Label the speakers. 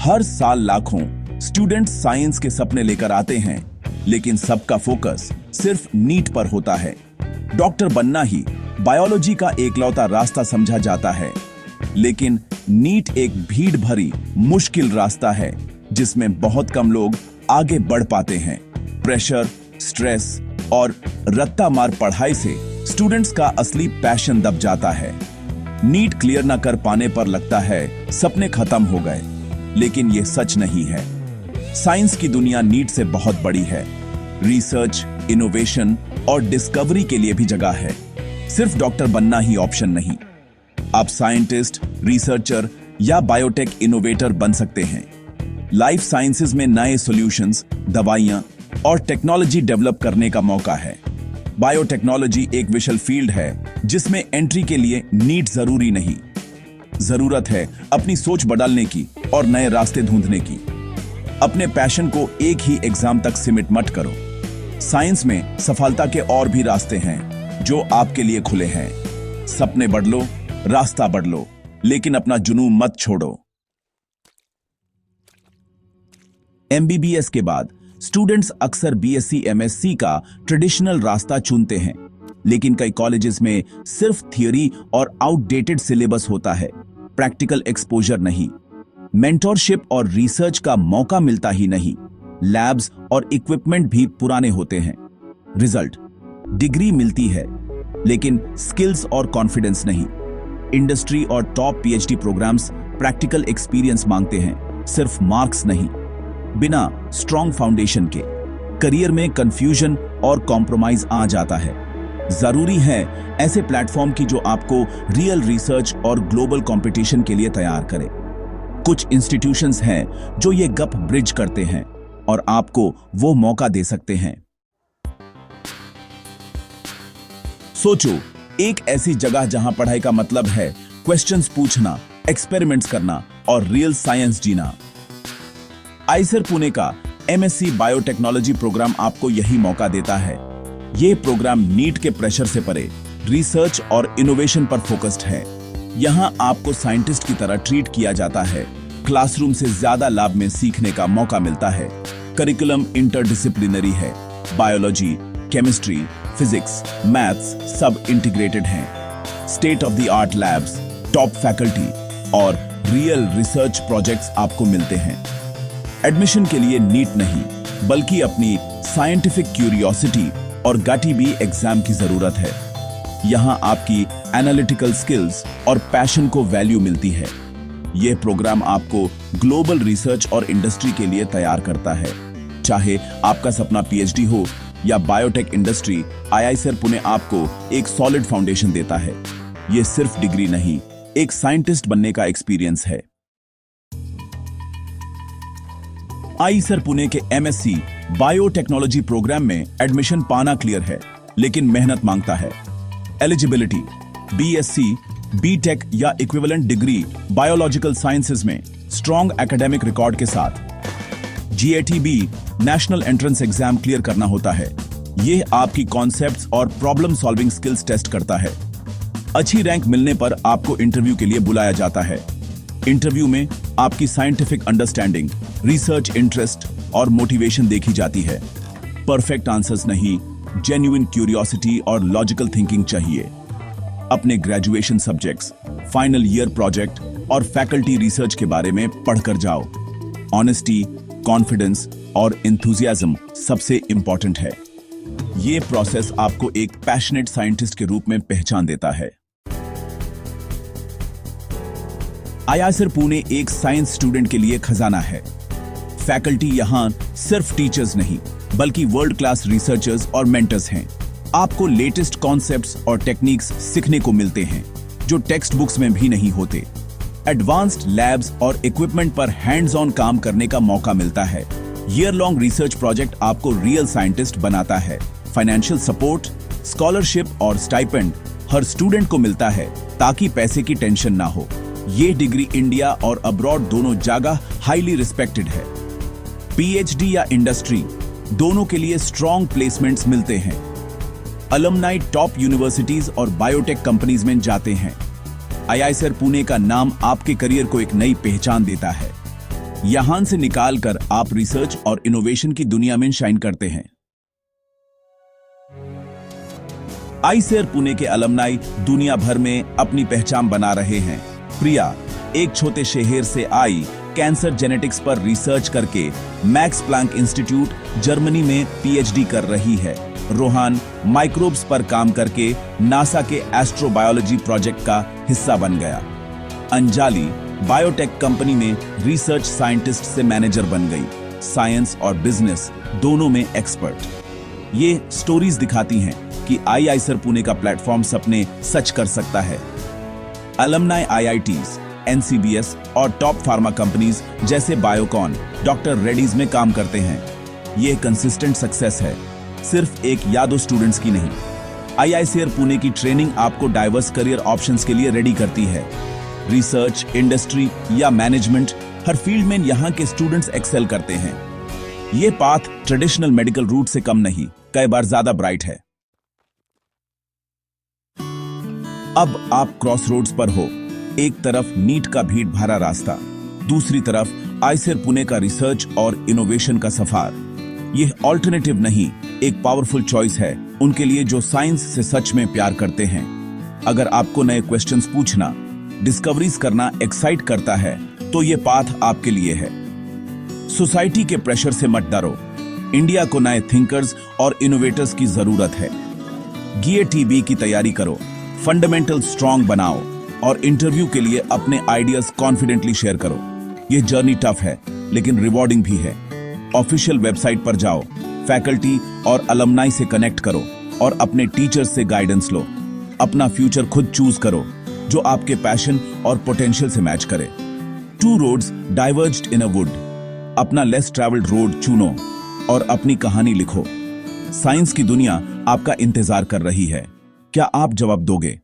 Speaker 1: हर साल लाखों students science के सपने लेकर आते हैं, लेकिन सबका फोकस सिर्फ नीट पर होता है। डॉक्टर बनना ही बायोलॉजी का एकलौता रास्ता समझा जाता है, लेकिन नीट एक भीड़ भरी मुश्किल रास्ता है जिसमें बहुत कम लोग आगे बढ़ पाते हैं। प्रेशर, स्ट्रेस और रट्टा मार पढ़ाई से स्टूडेंट्स का असली पैशन दब जाता है। नीट क्लियर न कर पाने पर लगता है सपने खत्म हो गए, लेकिन यह सच नहीं है। साइंस की दुनिया नीट से बहुत बड़ी है। रिसर्च, इनोवेशन और डिस्कवरी के लिए भी जगह है। सिर्फ डॉक्टर बनना ही ऑप्शन नहीं। आप साइंटिस्ट, रिसर्चर या बायोटेक इनोवेटर बन सकते हैं। लाइफ साइंसेज में नए सॉल्यूशंस, दवाइयां और टेक्नोलॉजी डेवलप करने का मौका है। बायोटेक्नोलॉजी एक विशाल फील्ड है जिसमें एंट्री के लिए नीट जरूरी नहीं। जरूरत है अपनी सोच बदलने की और नए रास्ते ढूंढने की। अपने पैशन को एक ही एग्जाम तक सिमट मत करो। साइंस में सफलता के और भी रास्ते हैं जो आपके लिए खुले हैं। सपने बदलो, रास्ता बदलो, लेकिन अपना जुनून मत छोड़ो। एमबीबीएस के बाद स्टूडेंट्स अक्सर बीएससी, एमएससी का ट्रेडिशनल रास्ता चुनते हैं, लेकिन कई कॉलेजेस में सिर्फ थियोरी और आउटडेटेड सिलेबस होता है, प्रैक्टिकल एक्सपोजर नहीं। मेंटरशिप और रिसर्च का मौका मिलता ही नहीं। लैब्स और इक्विपमेंट भी पुराने होते हैं। रिजल्ट, डिग्री मिलती है, लेकिन स्किल्स और कॉन्फिडेंस नहीं। इंडस्ट्री और top PhD programmes practical experience मांगते हैं, सिर्फ मार्क्स नहीं। बिना स्ट्रॉन्ग फाउंडेशन के करियर में कंफ्यूजन और कॉम्प्रोमाइज आ जाता है। जरूरी है ऐसे प्लेटफॉर्म की जो आपको रियल रिसर्च और ग्लोबल कंपटीशन के लिए तैयार करे। कुछ इंस्टीट्यूशंस हैं जो ये गैप ब्रिज करते हैं और आपको वो मौका दे सकते हैं। सोचो, एक ऐसी जगह जहां पढ़ाई का मतलब है क्वेश्चंस पूछना, एक्सपेरिमेंट्स करना और रियल साइंस जीना। आईसर पुणे का एमएससी बायोटेक्नोलॉजी प्रोग्राम आपको यही मौका देता है। यह प्रोग्राम नीट के प्रेशर से परे रिसर्च और इनोवेशन पर फोकस्ड है। यहां आपको साइंटिस्ट की तरह ट्रीट किया जाता है। क्लासरूम से ज्यादा लैब में सीखने का मौका मिलता है। करिकुलम इंटरडिसिप्लिनरी है। बायोलॉजी, केमिस्ट्री, फिजिक्स, मैथ्स सब इंटीग्रेटेड हैं। State of the art labs, top faculty और रियल रिसर्च प्रोजेक्ट्स आपको मिलते हैं। एडमिशन के लिए नीट नहीं, बल्कि अपनी साइंटिफिक क्यूरियोसिटी और गटी बी एग्जाम की जरूरत है। यहां आपकी एनालिटिकल स्किल्स और पैशन को वैल्यू मिलती है। यह प्रोग्राम आपको ग्लोबल रिसर्च और इंडस्ट्री के लिए तैयार करता है। चाहे आपका सपना पीएचडी हो या बायोटेक इंडस्ट्री, आईआईसर पुणे आपको एक सॉलिड फाउंडेशन देता है। यह सिर्फ डिग्री नहीं, एक साइंटिस्ट बनने का एक्सपीरियंस है। आईआईसर पुणे के एमएससी बायोटेक्नोलॉजी प्रोग्राम में एडमिशन पाना क्लियर है, लेकिन मेहनत मांगता है। एलिजिबिलिटी, बीएससी, बीटेक या इक्विवेलेंट डिग्री बायोलॉजिकल साइंसेज में स्ट्रॉन्ग एकेडमिक रिकॉर्ड के साथ। जीएटीबी नेशनल एंट्रेंस एग्जाम क्लियर करना होता है। यह आपकी कॉन्सेप्ट्स और प्रॉब्लम सॉल्विंग स्किल्स टेस्ट करता है। अच्छी रैंक मिलने पर आपको इंटरव्यू के लिए बुलाया जाता है। इंटरव्यू में आपकी साइंटिफिक अंडरस्टैंडिंग, रिसर्च इंटरेस्ट और मोटिवेशन देखी जाती है। परफेक्ट आंसर्स नहीं, जेन्युइन क्यूरियोसिटी और लॉजिकल थिंकिंग चाहिए। अपने graduation subjects, final year project और फैकल्टी रिसर्च के बारे में पढ़कर जाओ। ऑनेस्टी, कॉन्फिडेंस और एंथुसियाज्म सबसे इंपॉर्टेंट है। यह प्रोसेस आपको एक पैशनेट साइंटिस्ट के रूप में पहचान देता है। आईआईसर पुणे एक साइंस स्टूडेंट के लिए खजाना है। फैकल्टी यहां सिर्फ टीचर्स नहीं, बल्कि वर्ल्ड क्लास रिसर्चर्स और मेंटर्स हैं। आपको लेटेस्ट कॉन्सेप्ट्स और टेक्निक्स सीखने को मिलते हैं जो टेक्स्ट बुक्स में भी नहीं होते। एडवांस्ड लैब्स और इक्विपमेंट पर हैंड्स ऑन काम करने का मौका मिलता है। ईयर लॉन्ग रिसर्च प्रोजेक्ट आपको रियल साइंटिस्ट बनाता है। फाइनेंशियल सपोर्ट, स्कॉलरशिप और स्टाइपेंड हर स्टूडेंट को मिलता है ताकि पैसे की टेंशन ना हो। ये डिग्री इंडिया और अब्रॉड दोनों जगह हाईली रिस्पेक्टेड है। पीएचडी या इंडस्ट्री दोनों के लिए स्ट्रॉन्ग प्लेसमेंट्स मिलते हैं। अलुमनाई टॉप यूनिवर्सिटीज और बायोटेक कंपनीज में जाते हैं। आईआईसर पुणे का नाम आपके करियर को एक नई पहचान देता है। यहां से निकालकर आप रिसर्च और इनोवेशन की दुनिया में शाइन करते हैं। आईसेर पुणे के अलमनाई दुनिया भर में अपनी पहचान बना रहे हैं। प्रिया एक छोटे शहर से आई, कैंसर जेनेटिक्स पर रिसर्च करके मैक्स प्लांक इंस्टीट्यूट जर्मनी में पीएचडी कर रही है। रोहान माइक्रोब्स पर काम करके नासा के एस्ट्रोबायोलॉजी प्रोजेक्ट का हिस्सा बन गया। अंजाली बायोटेक कंपनी में रिसर्च साइंटिस्ट से मैनेजर बन गई। साइंस और बिजनेस दोनों में एक्सपर्ट। ये स्टोरीज दिखाती हैं कि आईआईसर पुणे का प्लेटफॉर्म सपने सच कर सकता है। अलमनाई आईआईटीज, एनसीबीएस और टॉप फार्मा कंपनीज जैसे बायोकॉन, डॉक्टर रेड्डीज में काम करते हैं। ये कंसिस्टेंट सक्सेस है, सिर्फ एक या दो स्टूडेंट्स की नहीं। आईआईसीआर पुणे की ट्रेनिंग आपको डाइवर्स करियर ऑप्शंस के लिए रेडी करती है। रिसर्च, इंडस्ट्री या मैनेजमेंट, हर फील्ड में यहाँ के स्टूडेंट्स एक्सेल करते हैं। ये पाथ ट्रेडिशनल मेडिकल रूट से कम नहीं, कई बार ज्यादा ब्राइट है। अब आप क्रॉसरोड्स पर हो। एक तरफ नीट का भीड़ भरा रास्ता, दूसरी तरफ आईसेर पुणे का रिसर्च और इनोवेशन का सफर। यह ऑल्टरनेटिव नहीं, एक पावरफुल चॉइस है उनके लिए जो साइंस से सच में प्यार करते हैं। अगर आपको नए क्वेश्चंस पूछना, डिस्कवरीज करना एक्साइट करता है तो ये पाथ आपके लिए है। सोसाइटी के प्रेशर से मत डरो। इंडिया को नए थिंकर्स और इनोवेटर्स की जरूरत है। GATB की तैयारी करो, फंडामेंटल स्ट्रांग बनाओ और इंटरव्यू के लिए अपने आइडियाज कॉन्फिडेंटली शेयर करो। यह जर्नी टफ है लेकिन रिवॉर्डिंग भी है। ऑफिशियल वेबसाइट पर जाओ, फैकल्टी और अलमनाई से कनेक्ट करो और अपने टीचर्स से गाइडेंस लो। अपना फ्यूचर खुद चूज करो जो आपके पैशन और पोटेंशियल से मैच करे। 2 roads diverged in a wood। अपना लेस ट्रैवल्ड रोड चुनो और अपनी कहानी लिखो। साइंस की दुनिया आपका इंतजार कर रही है। क्या आप जवाब दोगे?